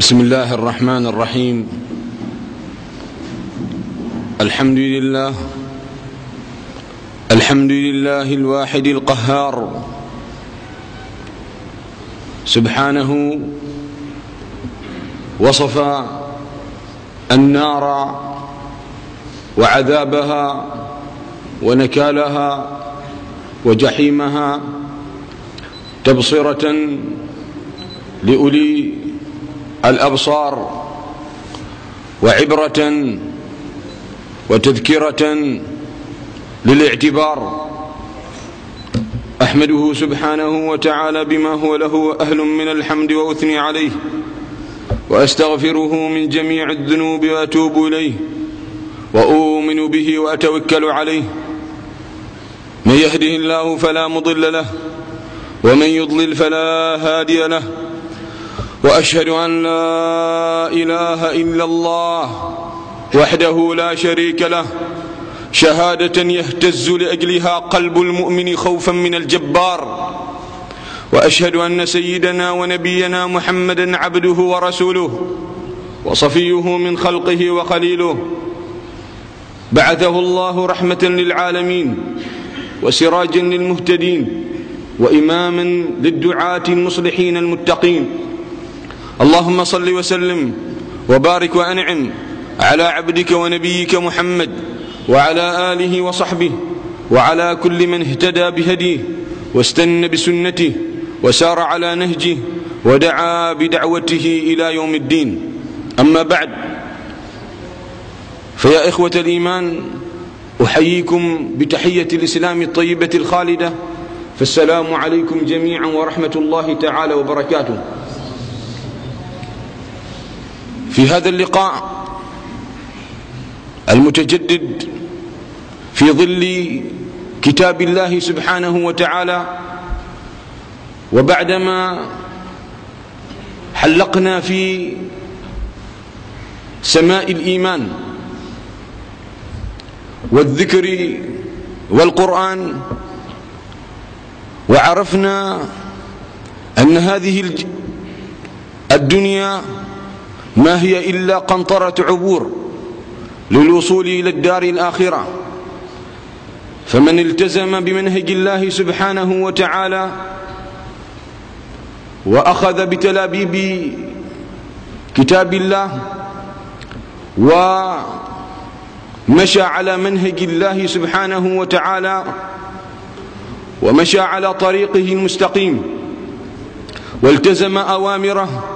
بسم الله الرحمن الرحيم. الحمد لله الواحد القهار، سبحانه وصف النار وعذابها ونكالها وجحيمها تبصرة لأولي الأبصار وعبرة وتذكرة للاعتبار. أحمده سبحانه وتعالى بما هو له أهل من الحمد وأثني عليه، وأستغفره من جميع الذنوب وأتوب إليه، وأؤمن به وأتوكل عليه. من يهده الله فلا مضل له، ومن يضلل فلا هادي له، وأشهد أن لا إله إلا الله وحده لا شريك له، شهادة يهتز لأجلها قلب المؤمن خوفا من الجبار. وأشهد أن سيدنا ونبينا محمدا عبده ورسوله وصفيه من خلقه وخليله، بعثه الله رحمة للعالمين وسراجا للمهتدين وإماما للدعاة المصلحين المتقين. اللهم صل وسلم وبارك وأنعم على عبدك ونبيك محمد وعلى آله وصحبه وعلى كل من اهتدى بهديه واستنى بسنته وسار على نهجه ودعا بدعوته إلى يوم الدين. أما بعد، فيا إخوة الإيمان، أحييكم بتحية الإسلام الطيبة الخالدة، فالسلام عليكم جميعا ورحمة الله تعالى وبركاته. في هذا اللقاء المتجدد في ظل كتاب الله سبحانه وتعالى، وبعدما حلقنا في سماء الإيمان والذكر والقرآن، وعرفنا أن هذه الدنيا ما هي إلا قنطرة عبور للوصول إلى الدار الآخرة. فمن التزم بمنهج الله سبحانه وتعالى وأخذ بتلابيب كتاب الله ومشى على منهج الله سبحانه وتعالى ومشى على طريقه المستقيم والتزم أوامره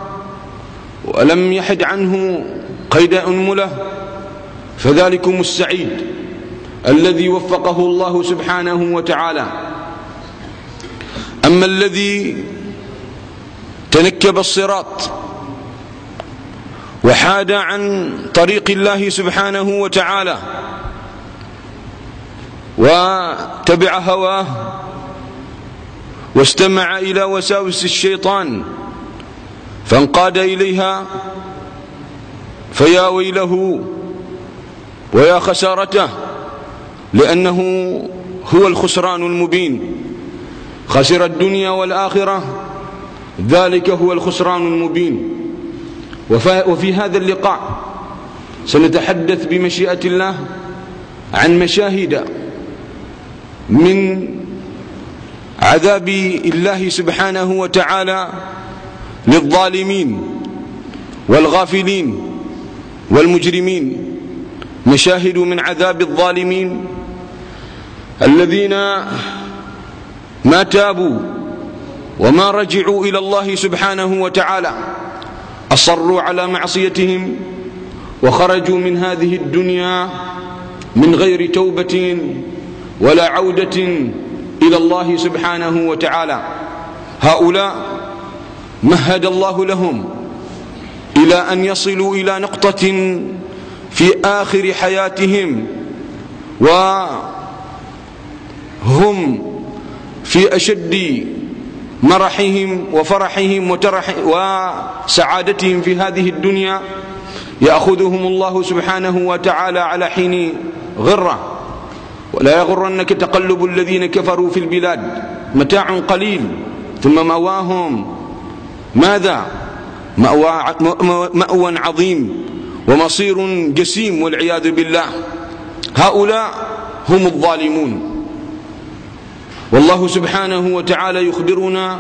ولم يحد عنه قيد أنمله، فذلكم السعيد الذي وفقه الله سبحانه وتعالى. أما الذي تنكب الصراط وحاد عن طريق الله سبحانه وتعالى وتبع هواه واستمع إلى وساوس الشيطان فانقاد إليها، فيا ويله ويا خسارته، لأنه هو الخسران المبين. خسر الدنيا والآخرة، ذلك هو الخسران المبين. وفي هذا اللقاء سنتحدث بمشيئة الله عن مشاهد من عذاب الله سبحانه وتعالى للظالمين والغافلين والمجرمين. مشاهد من عذاب الظالمين الذين ما تابوا وما رجعوا إلى الله سبحانه وتعالى، أصروا على معصيتهم وخرجوا من هذه الدنيا من غير توبة ولا عودة إلى الله سبحانه وتعالى. هؤلاء مهد الله لهم إلى أن يصلوا إلى نقطة في آخر حياتهم وهم في أشد مرحهم وفرحهم وسعادتهم في هذه الدنيا، يأخذهم الله سبحانه وتعالى على حين غرة. ولا يغرنك تقلب الذين كفروا في البلاد، متاع قليل ثم مواهم ماذا؟ مأوى عظيم ومصير جسيم والعياذ بالله. هؤلاء هم الظالمون. والله سبحانه وتعالى يخبرنا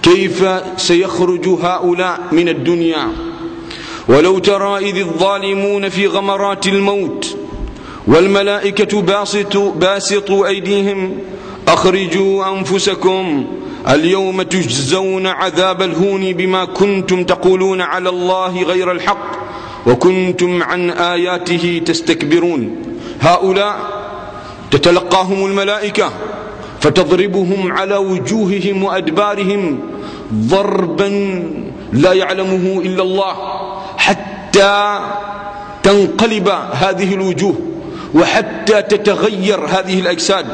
كيف سيخرج هؤلاء من الدنيا: ولو ترى إذ الظالمون في غمرات الموت والملائكة باسطوا أيديهم أخرجوا أنفسكم اليوم تجزون عذاب الهون بما كنتم تقولون على الله غير الحق وكنتم عن آياته تستكبرون. هؤلاء تتلقاهم الملائكة فتضربهم على وجوههم وأدبارهم ضربا لا يعلمه إلا الله، حتى تنقلب هذه الوجوه وحتى تتغير هذه الأجساد.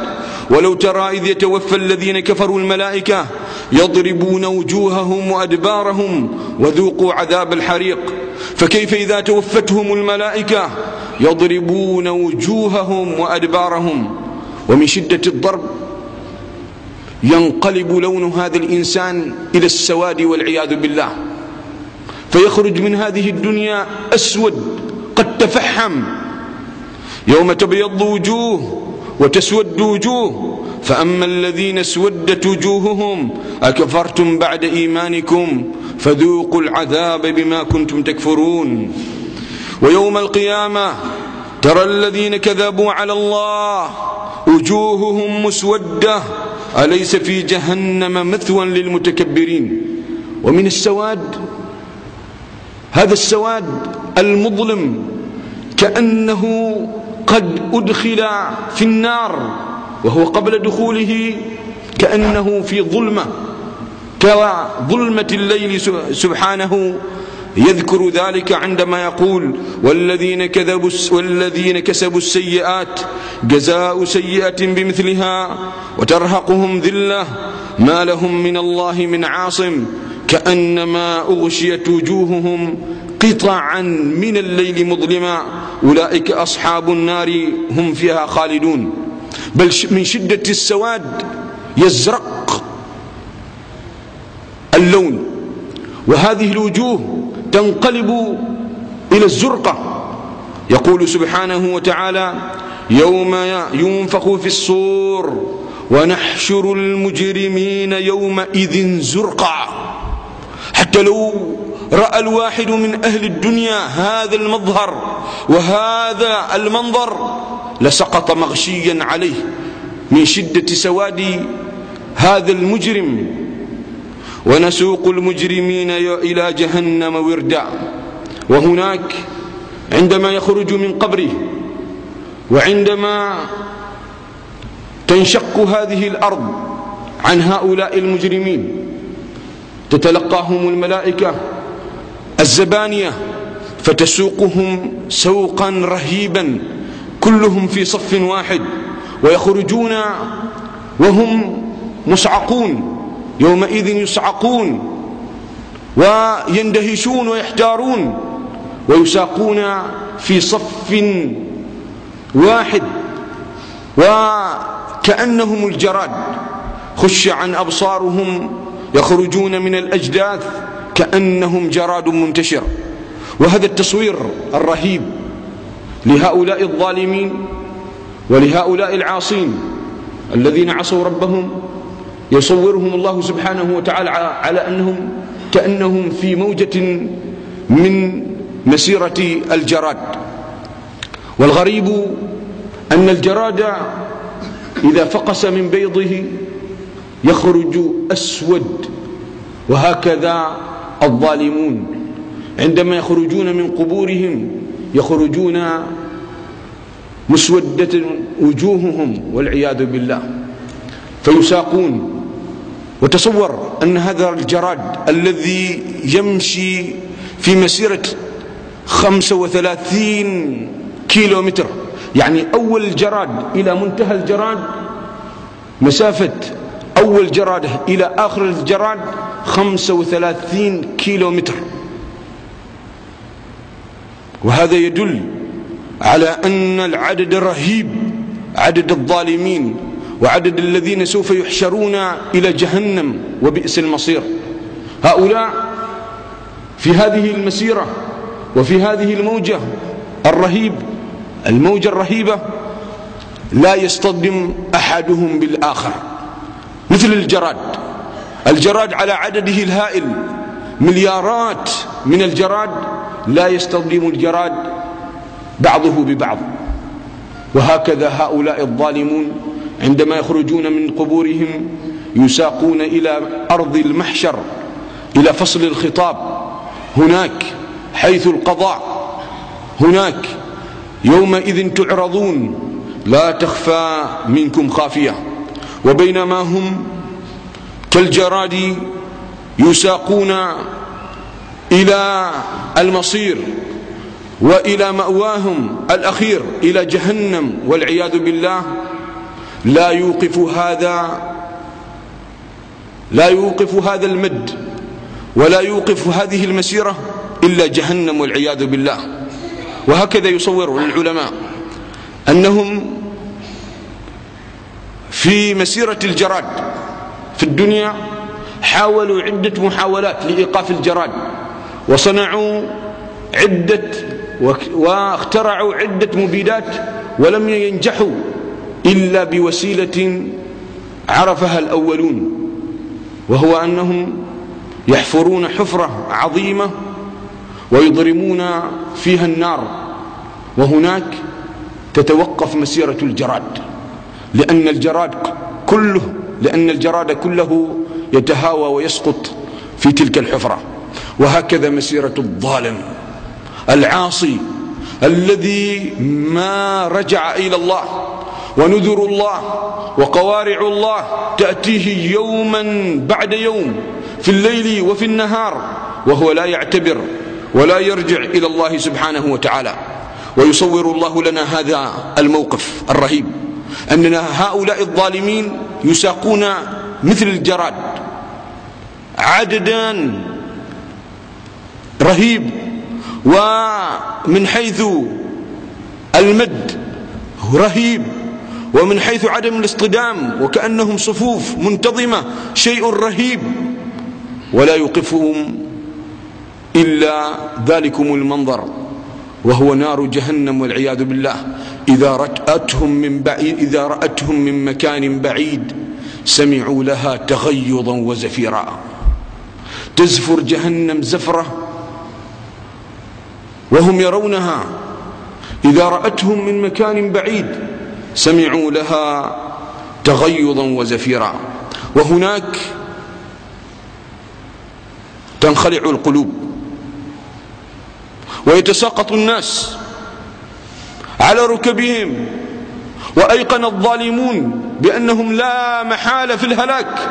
ولو ترى إذ يتوفى الذين كفروا الملائكة يضربون وجوههم وأدبارهم وذوقوا عذاب الحريق. فكيف إذا توفتهم الملائكة يضربون وجوههم وأدبارهم، ومن شدة الضرب ينقلب لون هذا الإنسان إلى السواد والعياذ بالله، فيخرج من هذه الدنيا أسود قد تفحم. يوم تبيض وجوه وتسود وجوه، فأما الذين اسودت وجوههم أكفرتم بعد إيمانكم فذوقوا العذاب بما كنتم تكفرون. ويوم القيامة ترى الذين كذبوا على الله وجوههم مسودة أليس في جهنم مثوى للمتكبرين. ومن السواد هذا السواد المظلم كأنه قد أدخل في النار وهو قبل دخوله كأنه في ظلمة كظلمة الليل سبحانه. يذكر ذلك عندما يقول: والذين كسبوا السيئات جزاء سيئة بمثلها وترهقهم ذلة ما لهم من الله من عاصم كأنما أغشيت وجوههم قطعا من الليل مظلما أولئك أصحاب النار هم فيها خالدون. بل من شدة السواد يزرق اللون، وهذه الوجوه تنقلب إلى الزرقة. يقول سبحانه وتعالى: يوم ينفخ في الصور ونحشر المجرمين يومئذ زرقا. حتى لو رأى الواحد من أهل الدنيا هذا المظهر وهذا المنظر لسقط مغشيا عليه من شدة سواد هذا المجرم. ونسوق المجرمين إلى جهنم وردا. وهناك عندما يخرج من قبره وعندما تنشق هذه الأرض عن هؤلاء المجرمين تتلقاهم الملائكة الزبانية فتسوقهم سوقا رهيبا كلهم في صف واحد، ويخرجون وهم مصعقون. يومئذ يصعقون ويندهشون ويحتارون ويساقون في صف واحد وكأنهم الجراد خش عن أبصارهم يخرجون من الأجداث كأنهم جراد منتشر. وهذا التصوير الرهيب لهؤلاء الظالمين ولهؤلاء العاصين الذين عصوا ربهم يصورهم الله سبحانه وتعالى على أنهم كأنهم في موجة من مسيرة الجراد. والغريب أن الجراد إذا فقس من بيضه يخرج أسود، وهكذا الظالمون عندما يخرجون من قبورهم يخرجون مسودة وجوههم والعياذ بالله فيساقون. وتصور أن هذا الجراد الذي يمشي في مسيرة 35 كيلومتر، يعني أول الجراد إلى منتهى الجراد مسافة أول جراد إلى آخر الجراد 35 كيلومتر. وهذا يدل على أن العدد الرهيب، عدد الظالمين وعدد الذين سوف يحشرون إلى جهنم وبئس المصير. هؤلاء في هذه المسيرة وفي هذه الموجة الرهيبة لا يصطدم أحدهم بالآخر، مثل الجراد على عدده الهائل، مليارات من الجراد، لا يصطدم الجراد بعضه ببعض. وهكذا هؤلاء الظالمون عندما يخرجون من قبورهم يساقون إلى أرض المحشر، إلى فصل الخطاب، هناك حيث القضاء، هناك يومئذ تعرضون لا تخفى منكم خافية. وبينما هم كالجراد يساقون إلى المصير وإلى مأواهم الأخير إلى جهنم والعياذ بالله، لا يوقف هذا المد ولا يوقف هذه المسيرة إلا جهنم والعياذ بالله. وهكذا يصور العلماء أنهم في مسيرة الجراد في الدنيا حاولوا عدة محاولات لإيقاف الجراد، وصنعوا واخترعوا عدة مبيدات، ولم ينجحوا إلا بوسيلة عرفها الأولون، وهو أنهم يحفرون حفرة عظيمة ويضرمون فيها النار، وهناك تتوقف مسيرة الجراد، لأن الجراد كله يتهاوى ويسقط في تلك الحفرة. وهكذا مسيرة الظالم العاصي الذي ما رجع إلى الله، ونذر الله وقوارع الله تأتيه يوما بعد يوم في الليل وفي النهار، وهو لا يعتبر ولا يرجع إلى الله سبحانه وتعالى. ويصور الله لنا هذا الموقف الرهيب، أننا هؤلاء الظالمين يساقون مثل الجراد، عددان رهيب، ومن حيث المد رهيب، ومن حيث عدم الاصطدام وكأنهم صفوف منتظمة، شيء رهيب، ولا يوقفهم إلا ذلكم المنظر، وهو نار جهنم والعياذ بالله. إذا رأتهم من مكان بعيد سمعوا لها تغيظا وزفيرا. تزفر جهنم زفرة وهم يرونها، إذا رأتهم من مكان بعيد سمعوا لها تغيظا وزفيرا. وهناك تنخلع القلوب ويتساقط الناس على ركبهم، وأيقن الظالمون بأنهم لا محالة في الهلاك.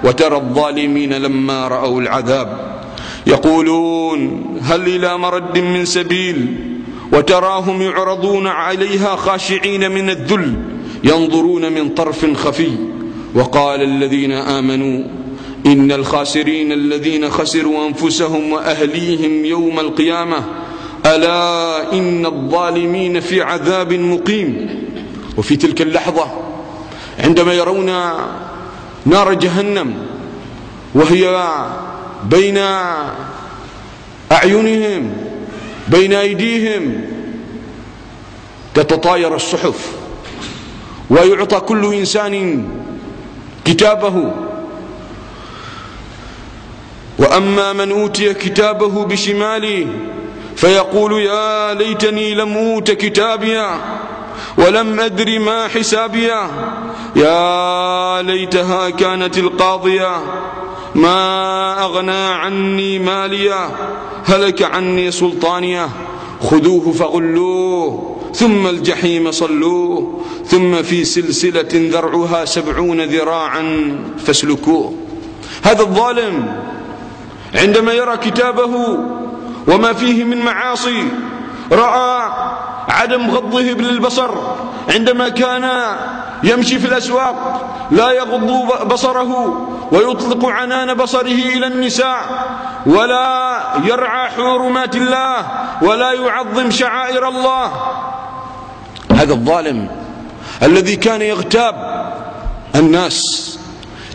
وترى الظالمين لما رأوا العذاب يقولون هل إلى مرد من سبيل، وتراهم يعرضون عليها خاشعين من الذل ينظرون من طرف خفي. وقال الذين آمنوا إن الخاسرين الذين خسروا أنفسهم وأهليهم يوم القيامة ألا إن الظالمين في عذاب مقيم. وفي تلك اللحظة عندما يرون نار جهنم وهي بين أعينهم بين أيديهم، تتطاير الصحف ويعطى كل إنسان كتابه. وأما من أوتي كتابه بشماله فيقول يا ليتني لم أوت كتابيا ولم أدر ما حسابيا، يا ليتها كانت القاضية ما أغنى عني ماليا هلك عني سلطانيا، خذوه فغلوه ثم الجحيم صلوه ثم في سلسلة ذرعها 70 ذراعا فاسلكوه. هذا الظالم عندما يرى كتابه وما فيه من معاصي، رأى عدم غضه للبصر عندما كان يمشي في الأسواق لا يغض بصره ويطلق عنان بصره إلى النساء، ولا يرعى حرمات الله ولا يعظم شعائر الله. هذا الظالم الذي كان يغتاب الناس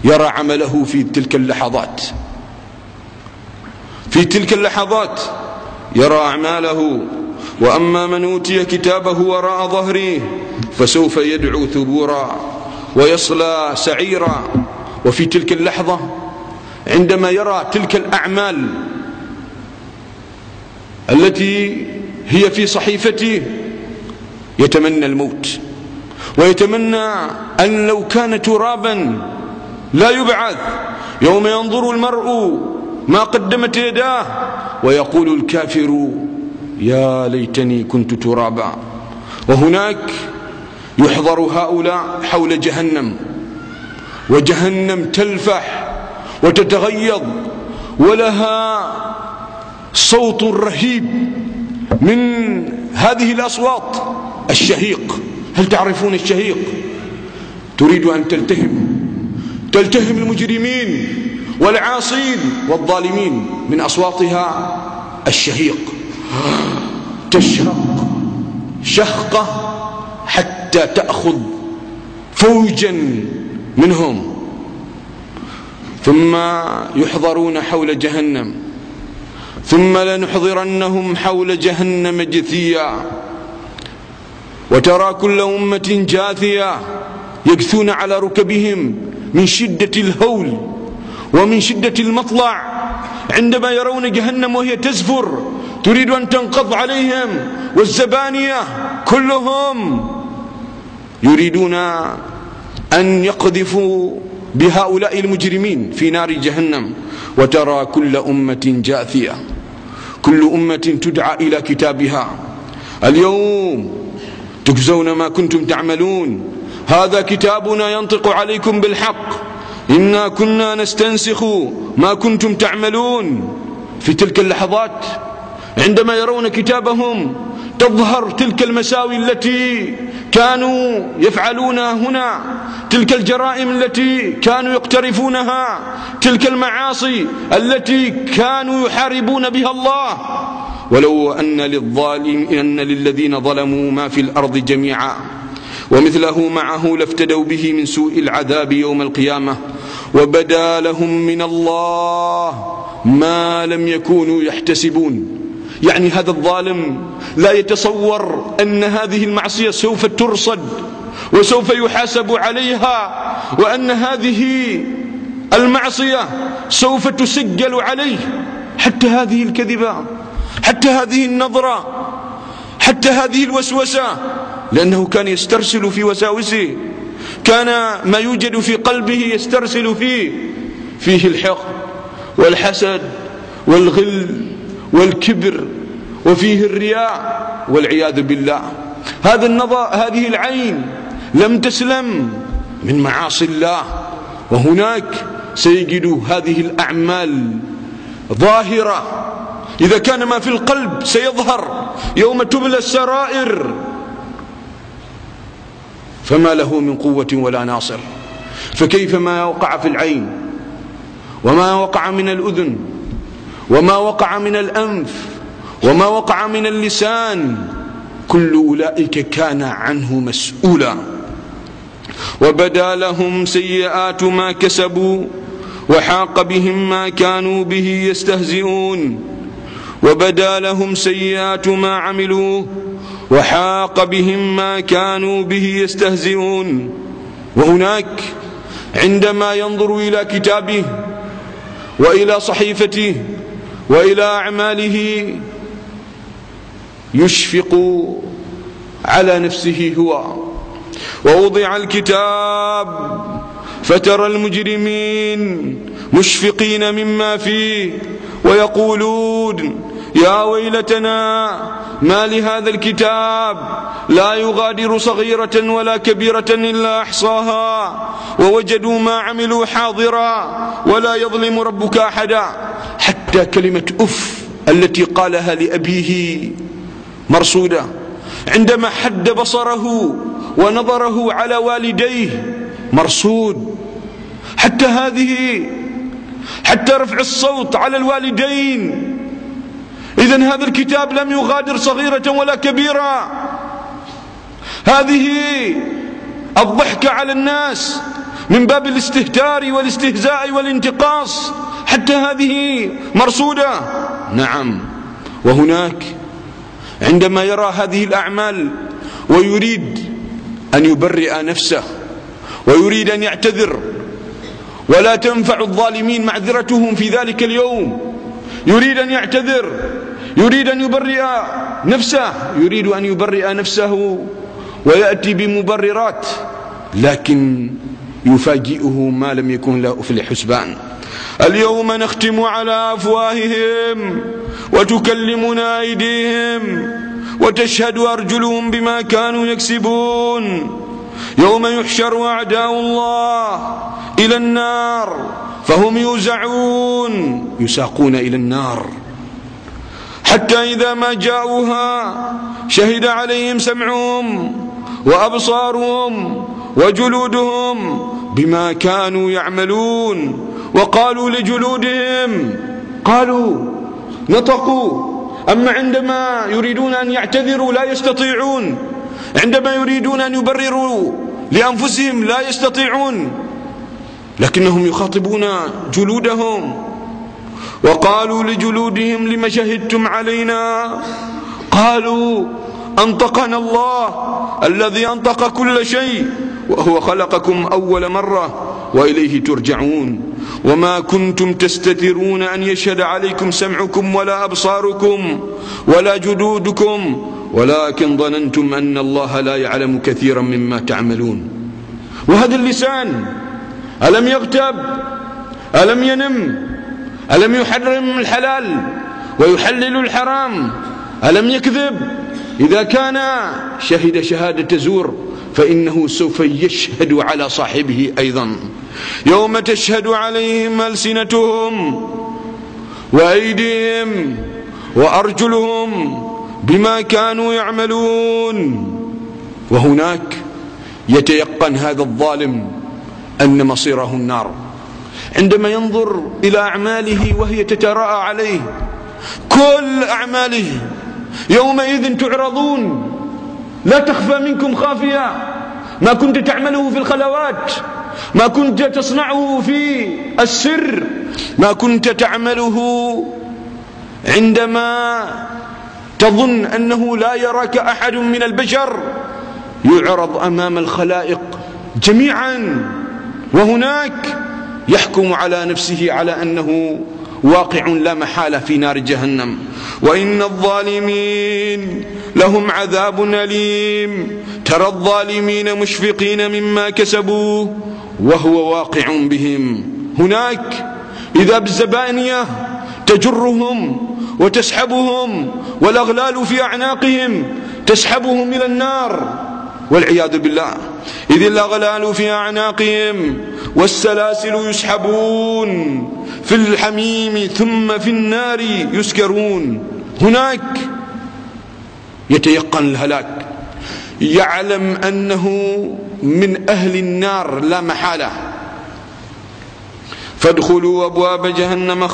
يرى عمله في تلك اللحظات، في تلك اللحظات يرى أعماله. وأما من أوتي كتابه وراء ظهره فسوف يدعو ثبورا ويصلى سعيرا. وفي تلك اللحظة عندما يرى تلك الأعمال التي هي في صحيفته يتمنى الموت، ويتمنى أن لو كان ترابا لا يبعث. يوم ينظر المرء ما قدمت يداه ويقول الكافر يا ليتني كنت ترابا. وهناك يحضر هؤلاء حول جهنم، وجهنم تلفح وتتغيظ ولها صوت رهيب من هذه الأصوات. الشهيق، هل تعرفون الشهيق؟ تريد أن تلتهم المجرمين والعاصين والظالمين. من أصواتها الشهيق، تشهق شهقة حتى تأخذ فوجا منهم. ثم يحضرون حول جهنم، ثم لنحضرنهم حول جهنم جثيا، وترى كل أمة جاثية يجثون على ركبهم من شدة الهول ومن شدة المطلع عندما يرون جهنم وهي تزفر تريد أن تنقض عليهم، والزبانية كلهم يريدون أن يقذفوا بهؤلاء المجرمين في نار جهنم. وترى كل أمة جاثية، كل أمة تدعى إلى كتابها اليوم تجزون ما كنتم تعملون، هذا كتابنا ينطق عليكم بالحق، إنا كنا نستنسخ ما كنتم تعملون. في تلك اللحظات عندما يرون كتابهم تظهر تلك المساوي التي كانوا يفعلونها هنا، تلك الجرائم التي كانوا يقترفونها، تلك المعاصي التي كانوا يحاربون بها الله. ولو أن للذين ظلموا ما في الأرض جميعا ومثله معه لافتدوا به من سوء العذاب يوم القيامة وبدا لهم من الله ما لم يكونوا يحتسبون. يعني هذا الظالم لا يتصور أن هذه المعصية سوف ترصد وسوف يحاسب عليها، وأن هذه المعصية سوف تسجل عليه. حتى هذه الكذبة، حتى هذه النظرة، حتى هذه الوسوسة، لأنه كان يسترسل في وساوسه، كان ما يوجد في قلبه يسترسل فيه الحقد والحسد والغل والكبر، وفيه الرياء والعياذ بالله. هذه العين لم تسلم من معاصي الله، وهناك سيجد هذه الأعمال ظاهرة. إذا كان ما في القلب سيظهر يوم تبلى السرائر، فما له من قوة ولا ناصر. فكيف ما وقع في العين وما وقع من الأذن وما وقع من الأنف وما وقع من اللسان، كل أولئك كان عنه مسؤولا. وبدا لهم سيئات ما كسبوا وحاق بهم ما كانوا به يستهزئون. وبدا لهم سيئات ما عملوا وحاق بهم ما كانوا به يستهزئون. وهناك عندما ينظر إلى كتابه وإلى صحيفته وإلى أعماله يشفق على نفسه هو. ووضع الكتاب فترى المجرمين مشفقين مما فيه ويقولون يا ويلتنا ما لهذا الكتاب لا يغادر صغيرة ولا كبيرة إلا أحصاها ووجدوا ما عملوا حاضرا ولا يظلم ربك أحدا. حتى كلمة أف التي قالها لأبيه مرصودة عندما حد بصره ونظره على والديه مرصود. حتى هذه، حتى رفع الصوت على الوالدين. إذن هذا الكتاب لم يغادر صغيرة ولا كبيرة. هذه الضحك على الناس من باب الاستهتار والاستهزاء والانتقاص. حتى هذه مرصودة. نعم. وهناك عندما يرى هذه الأعمال ويريد أن يبرئ نفسه ويريد أن يعتذر، ولا تنفع الظالمين معذرتهم في ذلك اليوم، يريد أن يعتذر، يريد أن يبرئ نفسه، يريد أن يبرئ نفسه ويأتي بمبررات، لكن يفاجئه ما لم يكن له في الحسبان. اليوم نختم على أفواههم وتكلمنا أيديهم وتشهد أرجلهم بما كانوا يكسبون. يوم يحشر أعداء الله إلى النار فهم يوزعون، يساقون إلى النار، حتى إذا ما جاءوها شهد عليهم سمعهم وأبصارهم وجلودهم بما كانوا يعملون. وقالوا لجلودهم، قالوا نطقوا، أما عندما يريدون أن يعتذروا لا يستطيعون، عندما يريدون أن يبرروا لأنفسهم لا يستطيعون، لكنهم يخاطبون جلودهم. وقالوا لجلودهم لم شهدتم علينا؟ قالوا أنطقنا الله الذي أنطق كل شيء وهو خلقكم أول مرة وإليه ترجعون. وما كنتم تستترون أن يشهد عليكم سمعكم ولا أبصاركم ولا جلودكم ولكن ظننتم أن الله لا يعلم كثيرا مما تعملون. وهذا اللسان ألم يغتب؟ ألم ينم؟ ألم يحرم الحلال ويحلل الحرام؟ ألم يكذب؟ إذا كان شهد شهادة زور فإنه سوف يشهد على صاحبه أيضا. يوم تشهد عليهم ألسنتهم وأيديهم وأرجلهم بما كانوا يعملون. وهناك يتيقن هذا الظالم أن مصيره النار عندما ينظر إلى أعماله وهي تتراءى عليه، كل أعماله يومئذ تعرضون لا تخفى منكم خافية. ما كنت تعمله في الخلوات، ما كنت تصنعه في السر، ما كنت تعمله عندما تظن أنه لا يراك أحد من البشر، يعرض أمام الخلائق جميعا. وهناك يحكم على نفسه على أنه واقع لا محالة في نار جهنم. وإن الظالمين لهم عذاب أليم. ترى الظالمين مشفقين مما كسبوا وهو واقع بهم. هناك إذا بالزبانية تجرهم وتسحبهم والأغلال في أعناقهم تسحبهم إلى النار والعياذ بالله. إذ الأغلال في أعناقهم والسلاسل يسحبون في الحميم ثم في النار يسكرون. هناك يتيقن الهلاك، يعلم أنه من أهل النار لا محالة. فادخلوا أبواب جهنم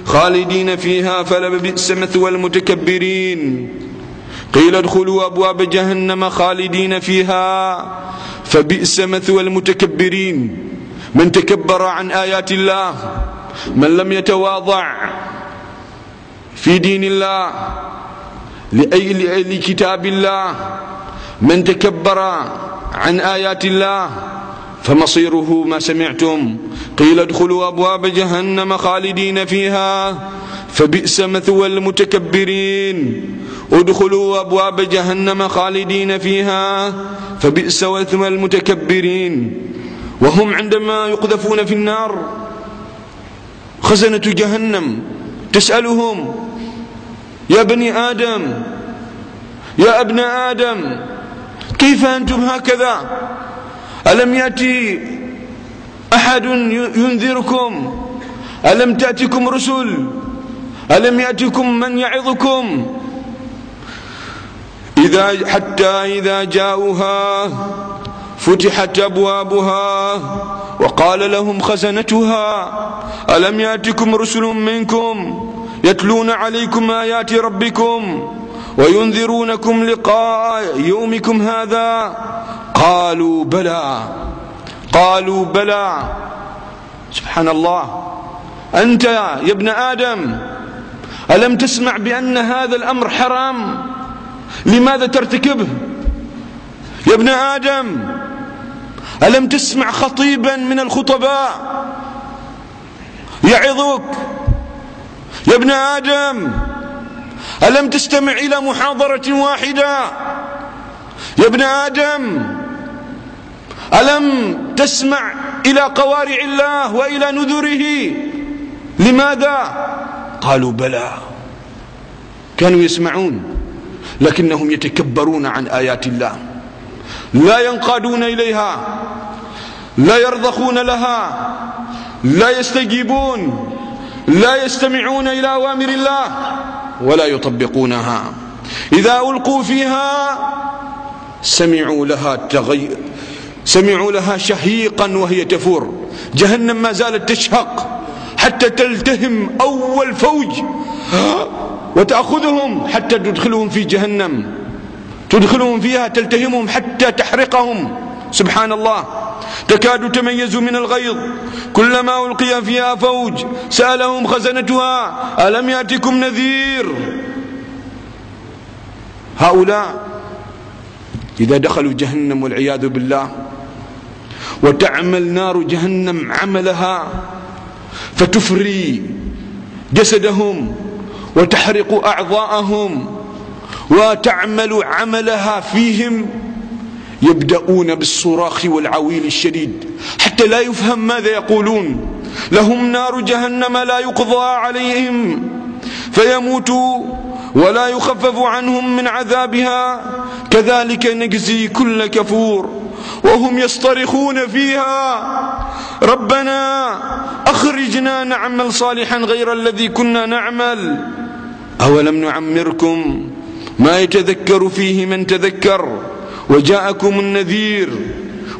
خالدين فيها فلبئس مثوى المتكبرين. قيل ادخلوا أبواب جهنم خالدين فيها فبئس مثوى المتكبرين. من تكبر عن آيات الله، من لم يتواضع في دين الله لكتاب الله، من تكبر عن آيات الله فمصيره ما سمعتم. قيل ادخلوا أبواب جهنم خالدين فيها فبئس مثوى المتكبرين. ادخلوا أبواب جهنم خالدين فيها فبئس مثوى المتكبرين. وهم عندما يقذفون في النار خزنة جهنم تسألهم: يا بني آدم، يا ابن آدم، كيف أنتم هكذا؟ ألم يأتي أحد ينذركم؟ ألم تأتكم رسل؟ ألم يأتكم من يعظكم؟ حتى إذا جاءوها فتحت أبوابها وقال لهم خزنتها ألم يأتكم رسل منكم يتلون عليكم آيات ربكم وينذرونكم لقاء يومكم هذا؟ قالوا بلى. سبحان الله، أنت يا ابن آدم ألم تسمع بأن هذا الأمر حرام؟ لماذا ترتكبه؟ يا ابن آدم ألم تسمع خطيبا من الخطباء يعظك؟ يا ابن آدم ألم تستمع إلى محاضرة واحدة؟ يا ابن آدم ألم تسمع إلى قوارع الله وإلى نذره؟ لماذا؟ قالوا بلى، كانوا يسمعون لكنهم يتكبرون عن آيات الله، لا ينقادون إليها، لا يرضخون لها، لا يستجيبون، لا يستمعون إلى أوامر الله ولا يطبقونها. إذا ألقوا فيها سمعوا لها شهيقا وهي تفور. جهنم ما زالت تشهق حتى تلتهم أول فوج وتأخذهم حتى تدخلهم في جهنم، تدخلهم فيها تلتهمهم حتى تحرقهم. سبحان الله، تكاد تميز من الغيظ، كلما ألقي فيها فوج سألهم خزنتها ألم يأتكم نذير. هؤلاء إذا دخلوا جهنم والعياذ بالله وتعمل نار جهنم عملها فتفري جسدهم وتحرق أعضاءهم وتعمل عملها فيهم، يبدأون بالصراخ والعويل الشديد حتى لا يفهم ماذا يقولون. لهم نار جهنم لا يقضى عليهم فيموتوا ولا يخفف عنهم من عذابها، كذلك نجزي كل كفور. وهم يصطرخون فيها ربنا أخرجنا نعمل صالحا غير الذي كنا نعمل، أولم نعمركم ما يتذكر فيه من تذكر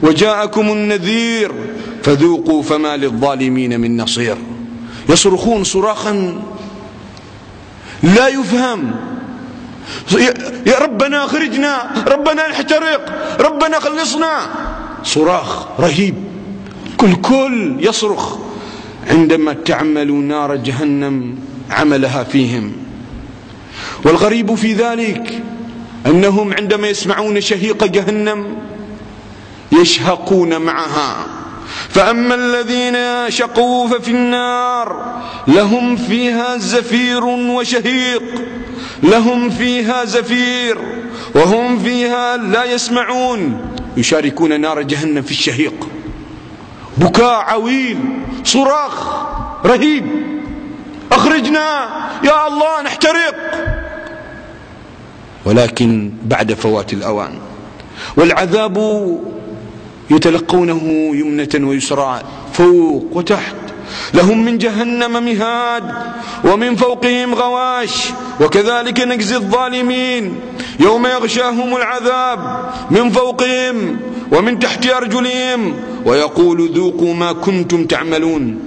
وجاءكم النذير فذوقوا فما للظالمين من نصير. يصرخون صراخا لا يفهم، يا ربنا أخرجنا، ربنا نحترق، ربنا خلصنا، صراخ رهيب. كل يصرخ عندما تعمل نار جهنم عملها فيهم. والغريب في ذلك أنهم عندما يسمعون شهيق جهنم يشهقون معها. فأما الذين شقوا ففي النار لهم فيها زفير وشهيق، لهم فيها زفير وهم فيها لا يسمعون، يشاركون نار جهنم في الشهيق، بكاء عويل، صراخ رهيب، أخرجنا يا الله نحترق، ولكن بعد فوات الأوان. والعذاب يتلقونه يمنة ويسرى، فوق وتحت. لهم من جهنم مهاد ومن فوقهم غواش، وكذلك نجزي الظالمين. يوم يغشاهم العذاب من فوقهم ومن تحت أرجلهم ويقول ذوقوا ما كنتم تعملون.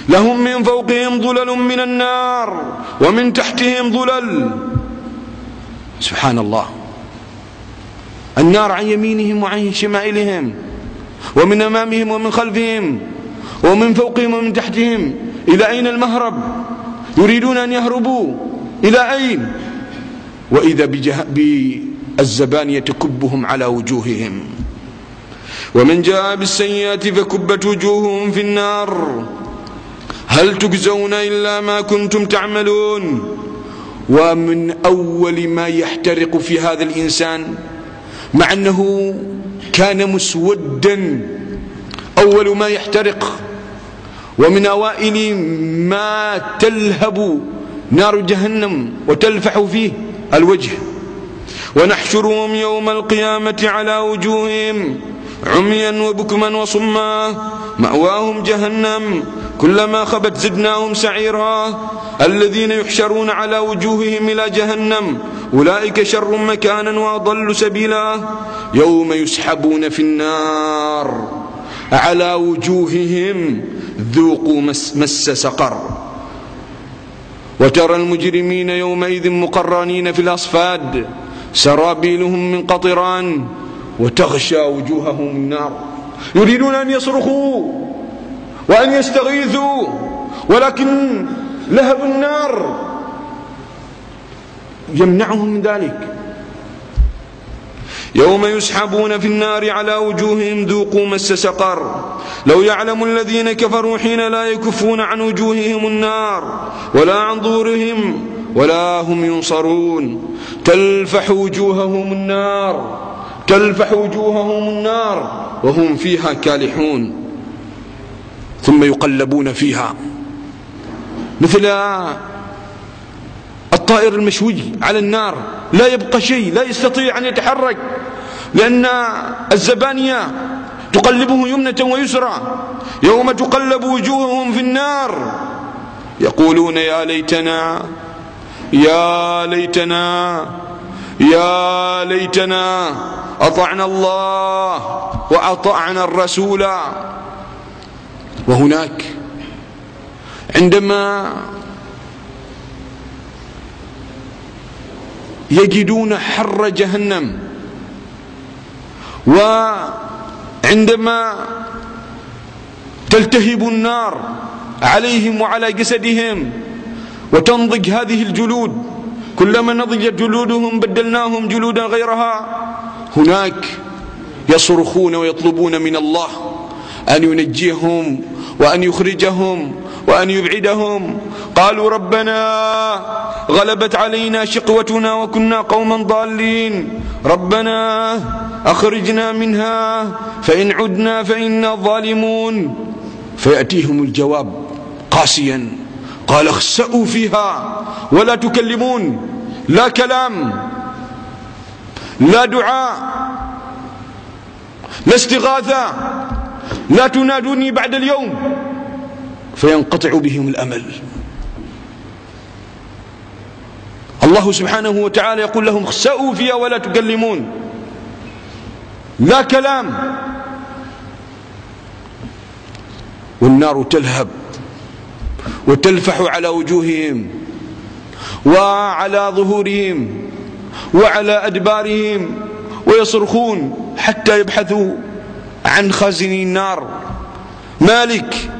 لهم من فوقهم ظلل من النار ومن تحتهم ظلل. سبحان الله، النار عن يمينهم وعن شمائلهم ومن أمامهم ومن خلفهم ومن فوقهم ومن تحتهم. إلى أين المهرب؟ يريدون أن يهربوا إلى أين؟ وإذا بالزبانية تكبهم على وجوههم. ومن جاء بالسيئات فكبت وجوههم في النار هل تجزون إلا ما كنتم تعملون. ومن أول ما يحترق في هذا الإنسان، مع أنه كان مسودا، أول ما يحترق ومن أوائل ما تلهب نار جهنم وتلفح فيه الوجه. ونحشرهم يوم القيامة على وجوههم عميا وبكما وصما مأواهم جهنم كلما خبت زدناهم سعيرا. الذين يحشرون على وجوههم إلى جهنم أولئك شر مكانا وأضل سبيلا. يوم يسحبون في النار على وجوههم ذوقوا مس سقر. وترى المجرمين يومئذ مقرنين في الأصفاد سرابيلهم من قطران وتغشى وجوههم النار. يريدون أن يصرخوا وأن يستغيثوا ولكن لهب النار يمنعهم من ذلك. يوم يسحبون في النار على وجوههم ذوقوا مس سقر لو يعلم الذين كفروا حين لا يكفون عن وجوههم النار ولا عن ظهورهم ولا هم ينصرون تلفح وجوههم النار وهم فيها كالحون ثم يقلبون فيها مثل الطائر المشوي على النار، لا يبقى شيء، لا يستطيع أن يتحرك، لأن الزبانية تقلبه يمنة ويسرى. يوم تقلب وجوههم في النار يقولون يا ليتنا يا ليتنا يا ليتنا أطعنا الله وأطعنا الرسول. وهناك عندما يجدون حر جهنم وعندما تلتهب النار عليهم وعلى جسدهم وتنضج هذه الجلود، كلما نضجت جلودهم بدلناهم جلودا غيرها، هناك يصرخون ويطلبون من الله أن ينجيهم وأن يخرجهم وأن يبعدهم. قالوا ربنا غلبت علينا شقوتنا وكنا قوما ضالين ربنا أخرجنا منها فإن عدنا فإنا ظالمون. فيأتيهم الجواب قاسيا قال اخسأوا فيها ولا تكلمون، لا كلام لا دعاء لا استغاثة، لا تنادوني بعد اليوم. فينقطع بهم الأمل. الله سبحانه وتعالى يقول لهم اخسأوا فيها ولا تكلمون، لا كلام. والنار تلهب وتلفح على وجوههم وعلى ظهورهم وعلى أدبارهم ويصرخون حتى يبحثوا عن خازن النار. مالك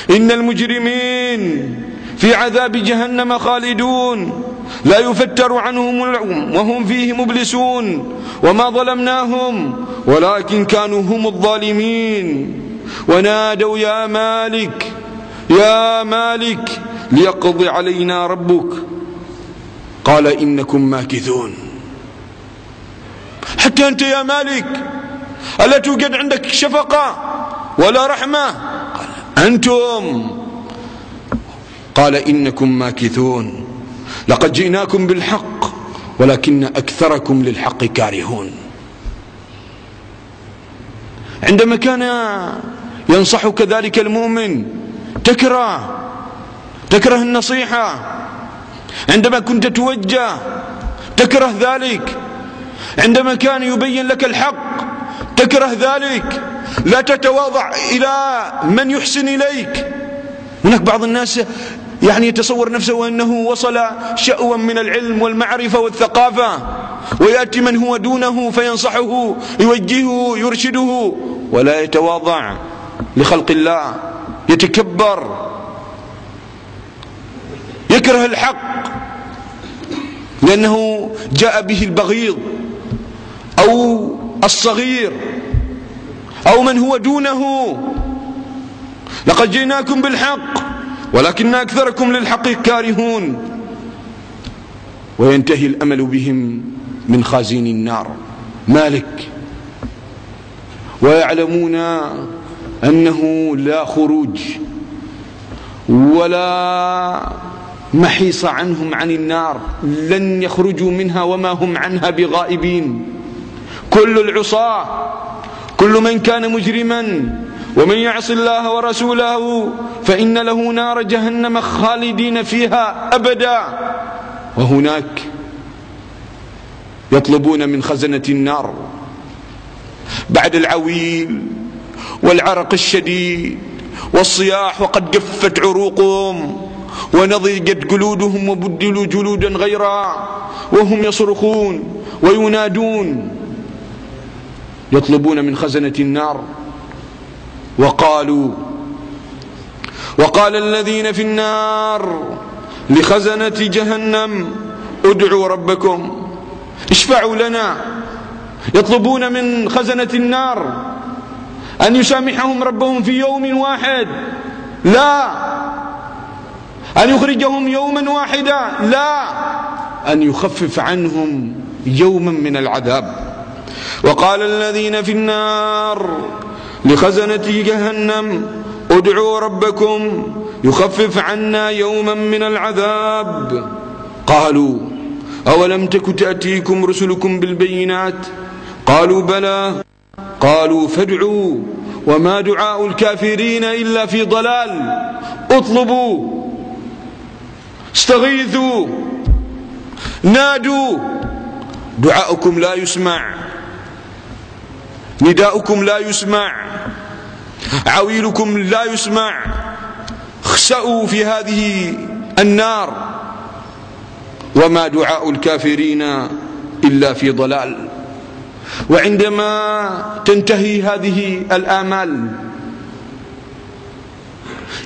إن المجرمين في عذاب جهنم خالدون لا يفتر عنهم وهم فيه مبلسون وما ظلمناهم ولكن كانوا هم الظالمين. ونادوا يا مالك يا مالك ليقضي علينا ربك قال إنكم ماكثون. حتى أنت يا مالك ألا توجد عندك شفقة ولا رحمة؟ أنتم قال إنكم ماكثون لقد جئناكم بالحق ولكن أكثركم للحق كارهون. عندما كان ينصحك ذلك المؤمن تكره النصيحة، عندما كنت توجه تكره ذلك، عندما كان يبين لك الحق تكره ذلك، لا تتواضع إلى من يحسن إليك. هناك بعض الناس يتصور نفسه أنه وصل شأوا من العلم والمعرفة والثقافة، ويأتي من هو دونه فينصحه يوجهه يرشده ولا يتواضع لخلق الله، يتكبر، يكره الحق لأنه جاء به البغيض أو الصغير أو من هو دونه. لقد جئناكم بالحق ولكن أكثركم للحق كارهون. وينتهي الأمل بهم من خازين النار مالك، ويعلمون أنه لا خروج ولا محيص عنهم عن النار، لن يخرجوا منها وما هم عنها بغائبين. كل العصاة كل من كان مجرما ومن يعص الله ورسوله فإن له نار جهنم خالدين فيها أبدا. وهناك يطلبون من خزنة النار بعد العويل والعرق الشديد والصياح وقد جفت عروقهم ونضجت جلودهم وبدلوا جلودا غيرها وهم يصرخون وينادون، يطلبون من خزنة النار وقالوا وقال الذين في النار لخزنة جهنم ادعوا ربكم اشفعوا لنا، يطلبون من خزنة النار أن يسامحهم ربهم في يوم واحد، لا أن يخرجهم يوما واحدا، لا أن يخفف عنهم يوما من العذاب. وقال الذين في النار لخزنة جهنم ادعوا ربكم يخفف عنا يوما من العذاب. قالوا أولم تك تأتيكم رسلكم بالبينات قالوا بلى قالوا فادعوا وما دعاء الكافرين إلا في ضلال. اطلبوا، استغيثوا، نادوا، دعاؤكم لا يسمع، نداؤكم لا يسمع، عويلكم لا يسمع. اخسأوا في هذه النار، وما دعاء الكافرين إلا في ضلال. وعندما تنتهي هذه الآمال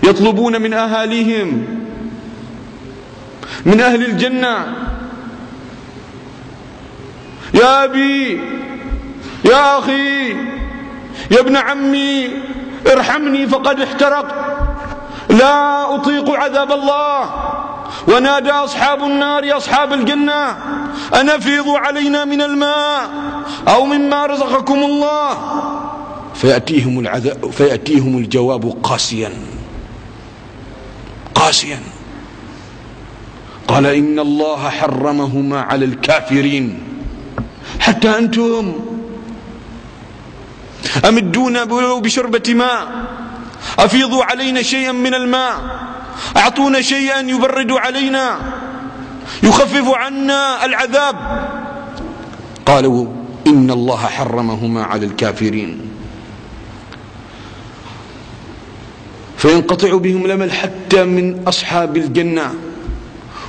يطلبون من أهاليهم، من أهل الجنة: يا أبي، يا أخي، يا ابن عمي، ارحمني فقد احترقت، لا أطيق عذاب الله. ونادى أصحاب النار يا أصحاب الجنة أن أفيضوا علينا من الماء أو مما رزقكم الله، فيأتيهم الجواب قاسيا قاسيا. قال إن الله حرمهما على الكافرين. حتى أنتم أمدونا بشربة ماء، أفيضوا علينا شيئا من الماء، أعطونا شيئا يبرد علينا يخفف عنا العذاب. قالوا إن الله حرمهما على الكافرين. فينقطع بهم الأمل حتى من أصحاب الجنة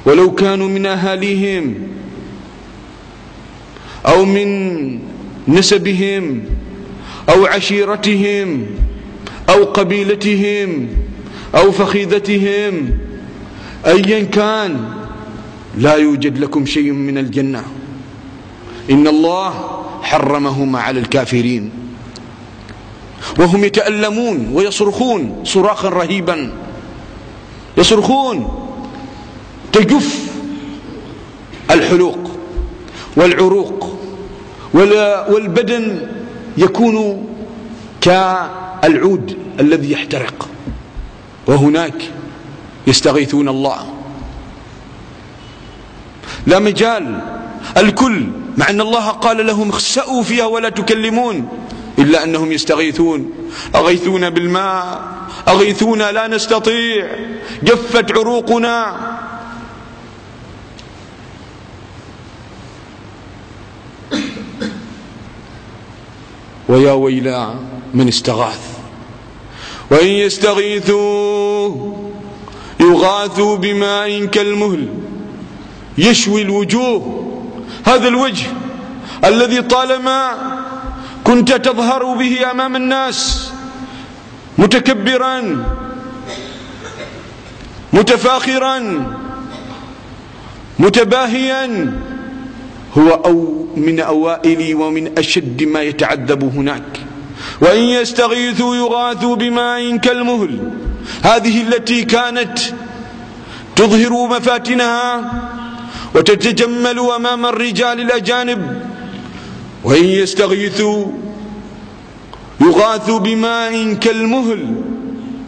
ولو كانوا من أهاليهم أو من نسبهم أو عشيرتهم أو قبيلتهم أو فخيذتهم، أيا كان لا يوجد لكم شيء من الجنة. إن الله حرمهما على الكافرين. وهم يتألمون ويصرخون صراخا رهيبا، يصرخون، تجف الحلوق والعروق والبدن يكون كالعود الذي يحترق. وهناك يستغيثون الله، لا مجال، الكل، مع أن الله قال لهم اخسأوا فيها ولا تكلمون، إلا أنهم يستغيثون: أغيثونا بالماء، أغيثونا لا نستطيع، جفت عروقنا. ويا ويلا من استغاث. وإن يستغيثوا يغاثوا بماء كالمهل يشوي الوجوه. هذا الوجه الذي طالما كنت تظهر به أمام الناس متكبرا متفاخرا متباهيا، هو أو من أوائل ومن أشد ما يتعذب هناك. وإن يستغيثوا يغاثوا بماء كالمهل، هذه التي كانت تظهر مفاتنها وتتجمل أمام الرجال الأجانب. وإن يستغيثوا يغاثوا بماء كالمهل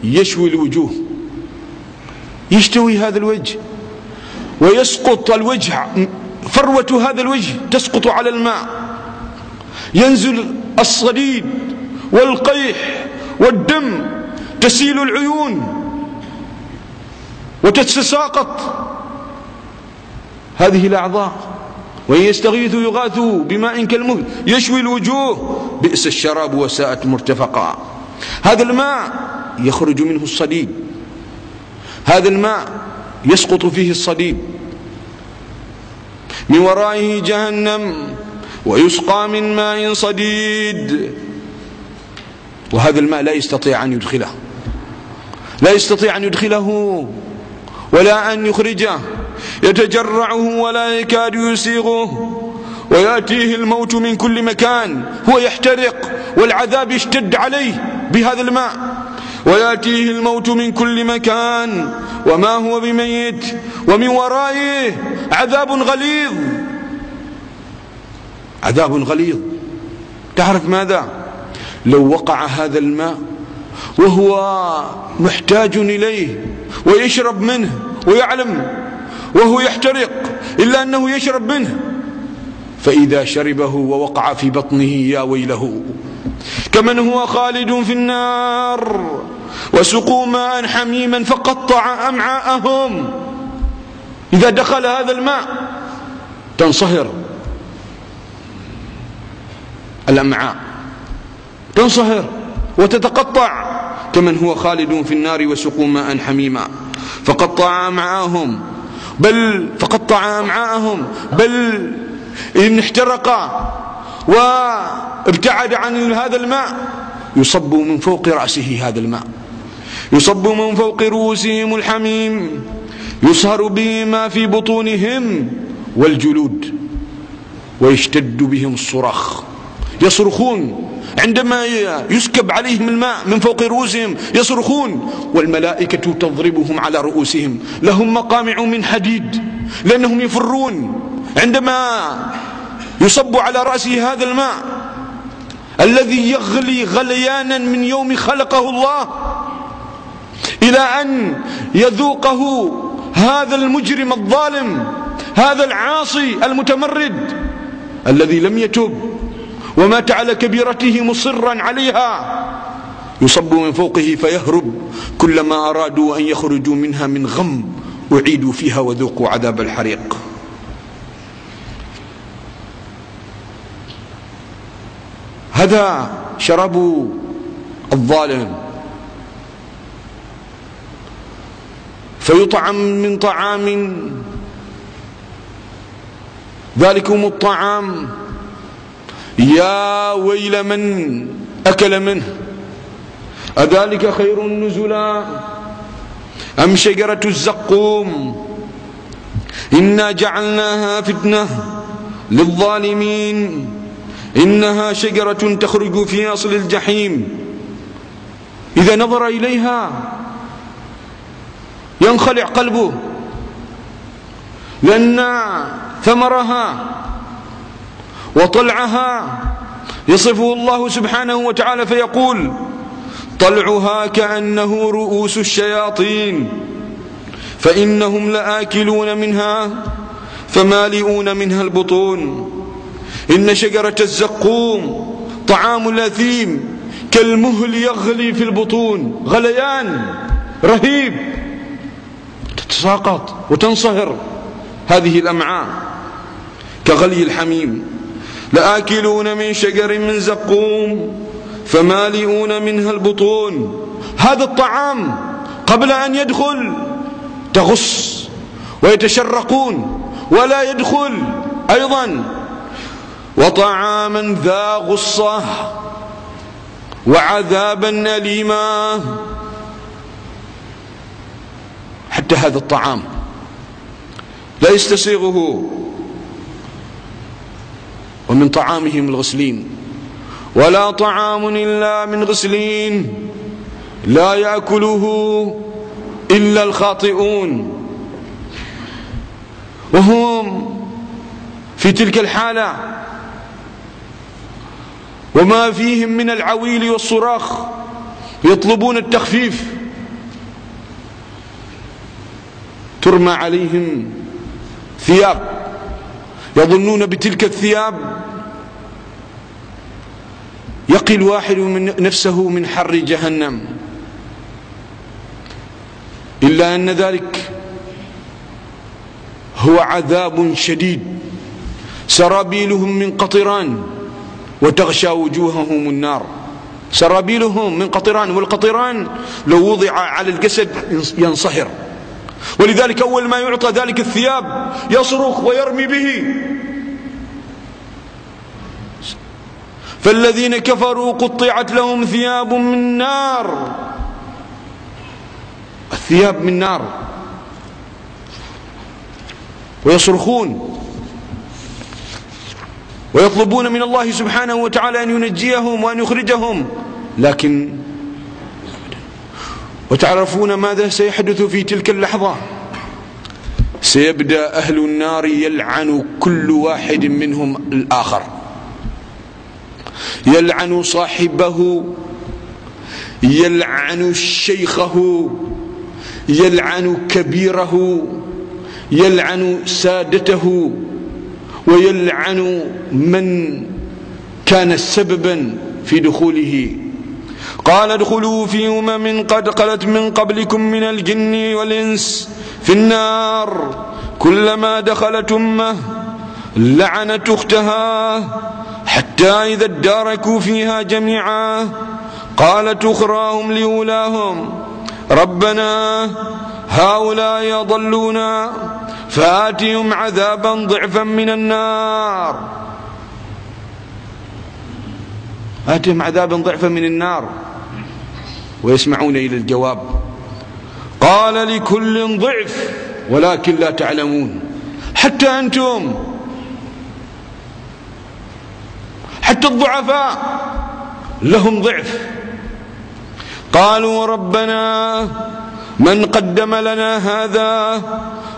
يشوي الوجوه، يشتوي هذا الوجه ويسقط الوجه، فروة هذا الوجه تسقط على الماء، ينزل الصديد والقيح والدم، تسيل العيون وتتساقط هذه الأعضاء. وإن يستغيثوا يغاثوا بماء كالمهل يشوي الوجوه بئس الشراب وساءت مرتفقا. هذا الماء يخرج منه الصديد، هذا الماء يسقط فيه الصديد، من ورائه جهنم ويسقى من ماء صديد، وهذا الماء لا يستطيع أن يدخله. لا يستطيع أن يدخله ولا أن يخرجه، يتجرعه ولا يكاد يسيغه، ويأتيه الموت من كل مكان، هو يحترق والعذاب يشتد عليه بهذا الماء، ويأتيه الموت من كل مكان وما هو بميت، ومن ورائه عذاب غليظ. عذاب غليظ. تعرف ماذا؟ لو وقع هذا الماء وهو محتاج إليه ويشرب منه ويعلم وهو يحترق إلا أنه يشرب منه، فإذا شربه ووقع في بطنه يا ويله، كمن هو خالد في النار وسقوا ماء حميما فقطع أمعاءهم. إذا دخل هذا الماء تنصهر الأمعاء، تنصهر وتتقطع، كمن هو خالد في النار وسقوا ماء حميما فقطع أمعاءهم، بل إن احترق وابتعد عن هذا الماء يصب من فوق رأسه هذا الماء، يصب من فوق رؤوسهم الحميم يصهر به ما في بطونهم والجلود، ويشتد بهم الصراخ، يصرخون عندما يسكب عليهم الماء من فوق رؤوسهم، يصرخون والملائكة تضربهم على رؤوسهم، لهم مقامع من حديد لأنهم يفرون عندما يصب على رأسه هذا الماء الذي يغلي غليانا من يوم خلقه الله، إلى أن يذوقه هذا المجرم الظالم، هذا العاصي المتمرد الذي لم يتب ومات على كبيرته مصرا عليها، يصب من فوقه فيهرب، كلما أرادوا أن يخرجوا منها من غم أعيدوا فيها وذوقوا عذاب الحريق. هذا شراب الظالم، فيطعم من طعام، ذلكم الطعام يا ويل من أكل منه، أذلك خير نزلا أم شجرة الزقوم إنا جعلناها فتنة للظالمين إنها شجرة تخرج في أصل الجحيم، إذا نظر إليها ينخلع قلبه، لأن ثمرها وطلعها يصفه الله سبحانه وتعالى فيقول طلعها كأنه رؤوس الشياطين فإنهم لآكلون منها فمالئون منها البطون، إن شجرة الزقوم طعام الأثيم كالمهل يغلي في البطون، غليان رهيب، تتساقط وتنصهر هذه الأمعاء كغلي الحميم، لآكلون من شجر من زقوم فمالئون منها البطون. هذا الطعام قبل أن يدخل تغص ويتشرقون، ولا يدخل أيضا وطعاما ذا غصة وعذابا أليما. حتى هذا الطعام لا يستسيغه، ومن طعامهم الغسلين، ولا طعام إلا من غسلين لا يأكله إلا الخاطئون. وهم في تلك الحالة وما فيهم من العويل والصراخ يطلبون التخفيف، ترمى عليهم ثياب يظنون بتلك الثياب يقي الواحد من نفسه من حر جهنم، إلا أن ذلك هو عذاب شديد، سرابيلهم من قطران وتغشى وجوههم النار، سرابيلهم من قطران، والقطران لو وضع على الجسد ينصهر، ولذلك أول ما يعطى ذلك الثياب يصرخ ويرمي به. فالذين كفروا قطعت لهم ثياب من نار ثياب من نار ويصرخون ويطلبون من الله سبحانه وتعالى أن ينجيهم وأن يخرجهم، لكن وتعرفون ماذا سيحدث في تلك اللحظة؟ سيبدأ أهل النار يلعن كل واحد منهم الآخر، يلعن صاحبه، يلعن شيخه، يلعن كبيره، يلعن سادته، ويلعن من كان سببا في دخوله. قال ادخلوا في قد خلت من قبلكم من الجن والإنس في النار كلما دخلت أمة لعنت أختها حتى إذا اداركوا فيها جميعا قالت أخراهم لأولاهم ربنا هؤلاء يضلونا فآتهم عذابا ضعفا من النار. آتهم عذابا ضعفا من النار ويسمعون إلى الجواب قال لكل ضعف ولكن لا تعلمون. حتى أنتم، حتى الضعفاء لهم ضعف. قالوا ربنا من قدم لنا هذا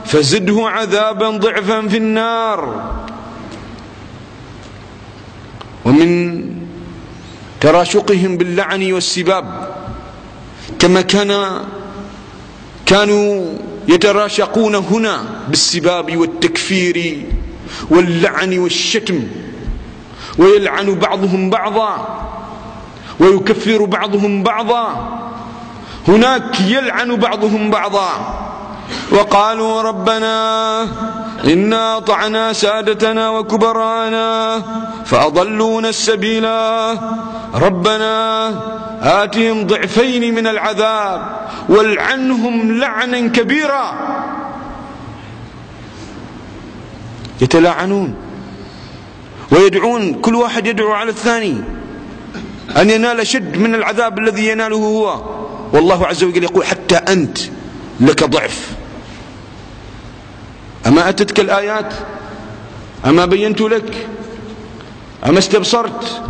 فزده عذابا ضعفا في النار. ومن تراشقهم باللعن والسباب كما كانوا يتراشقون هنا بالسباب والتكفير واللعن والشتم، ويلعن بعضهم بعضا ويكفر بعضهم بعضا، هناك يلعن بعضهم بعضا. وقالوا ربنا إنا أطعنا سادتنا وكبراءنا فأضلونا السبيلا ربنا آتهم ضعفين من العذاب والعنهم لعنا كبيرا. يتلاعنون ويدعون، كل واحد يدعو على الثاني أن ينال شد من العذاب الذي يناله هو، والله عز وجل يقول حتى أنت لك ضعف. أما أتتك الآيات؟ أما بينت لك؟ أما استبصرت؟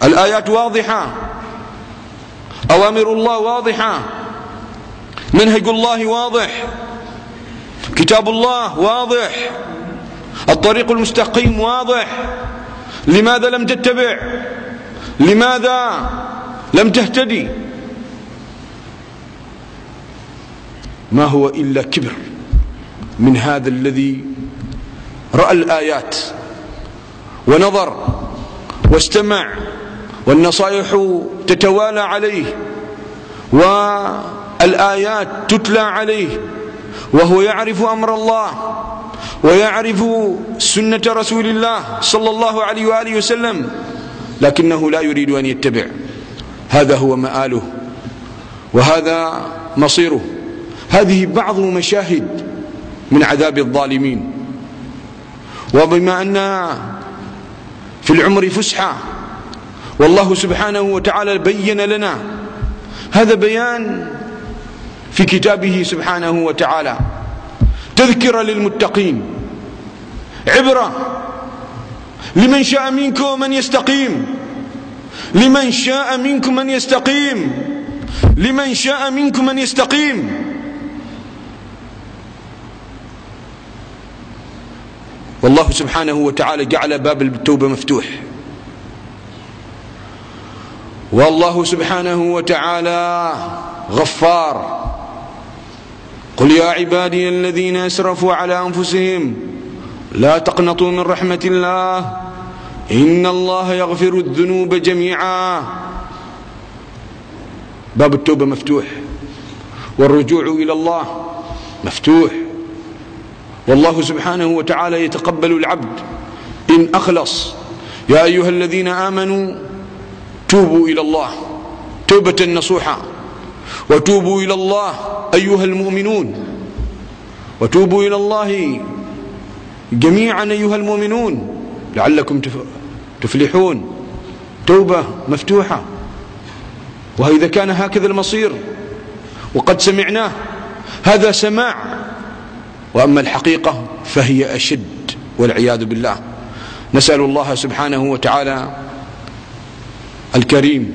الآيات واضحة، أوامر الله واضحة، منهج الله واضح، كتاب الله واضح، الطريق المستقيم واضح. لماذا لم تتبع؟ لماذا لم تهتدي؟ ما هو إلا كبر من هذا الذي رأى الآيات ونظر واستمع والنصائح تتوالى عليه والآيات تتلى عليه، وهو يعرف أمر الله ويعرف سنة رسول الله صلى الله عليه وآله وسلم، لكنه لا يريد أن يتبع. هذا هو مآله وهذا مصيره. هذه بعض مشاهد من عذاب الظالمين. وبما أن في العمر فسحة والله سبحانه وتعالى بين لنا هذا بيان في كتابه سبحانه وتعالى، تذكرة للمتقين، عبرة لمن شاء منكم من يستقيم، لمن شاء منكم من يستقيم، لمن شاء منكم من يستقيم. والله سبحانه وتعالى جعل باب التوبة مفتوح، والله سبحانه وتعالى غفار. قل يا عبادي الذين أسرفوا على أنفسهم لا تقنطوا من رحمة الله إن الله يغفر الذنوب جميعا. باب التوبة مفتوح والرجوع إلى الله مفتوح، والله سبحانه وتعالى يتقبل العبد إن أخلص. يا أيها الذين آمنوا توبوا إلى الله توبة نصوحا، وتوبوا إلى الله أيها المؤمنون، وتوبوا إلى الله جميعا أيها المؤمنون لعلكم تفلحون. توبة مفتوحة، وإذا كان هكذا المصير وقد سمعناه، هذا سماع، وأما الحقيقة فهي أشد والعياذ بالله. نسأل الله سبحانه وتعالى الكريم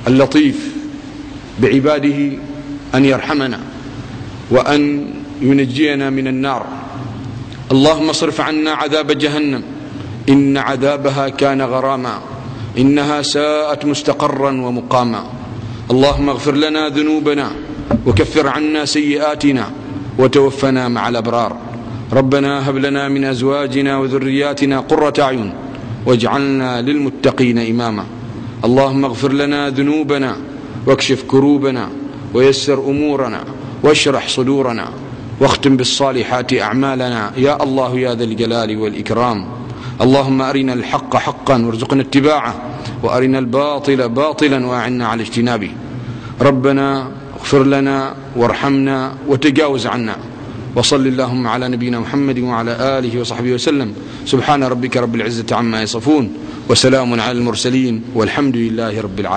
اللطيف بعباده أن يرحمنا وأن ينجينا من النار. اللهم اصرف عنا عذاب جهنم إن عذابها كان غراما إنها ساءت مستقرا ومقاما. اللهم اغفر لنا ذنوبنا وكفر عنا سيئاتنا وتوفنا مع الأبرار. ربنا هب لنا من أزواجنا وذرياتنا قرة أعين واجعلنا للمتقين إماما. اللهم اغفر لنا ذنوبنا واكشف كروبنا ويسر أمورنا واشرح صدورنا واختم بالصالحات أعمالنا يا الله يا ذا الجلال والإكرام. اللهم أرنا الحق حقا وارزقنا اتباعه وأرنا الباطل باطلا وأعنا على اجتنابه. ربنا اغفر لنا وارحمنا وتجاوز عنا. وصل اللهم على نبينا محمد وعلى آله وصحبه وسلم. سبحان ربك رب العزة عما يصفون وسلام على المرسلين والحمد لله رب العالمين.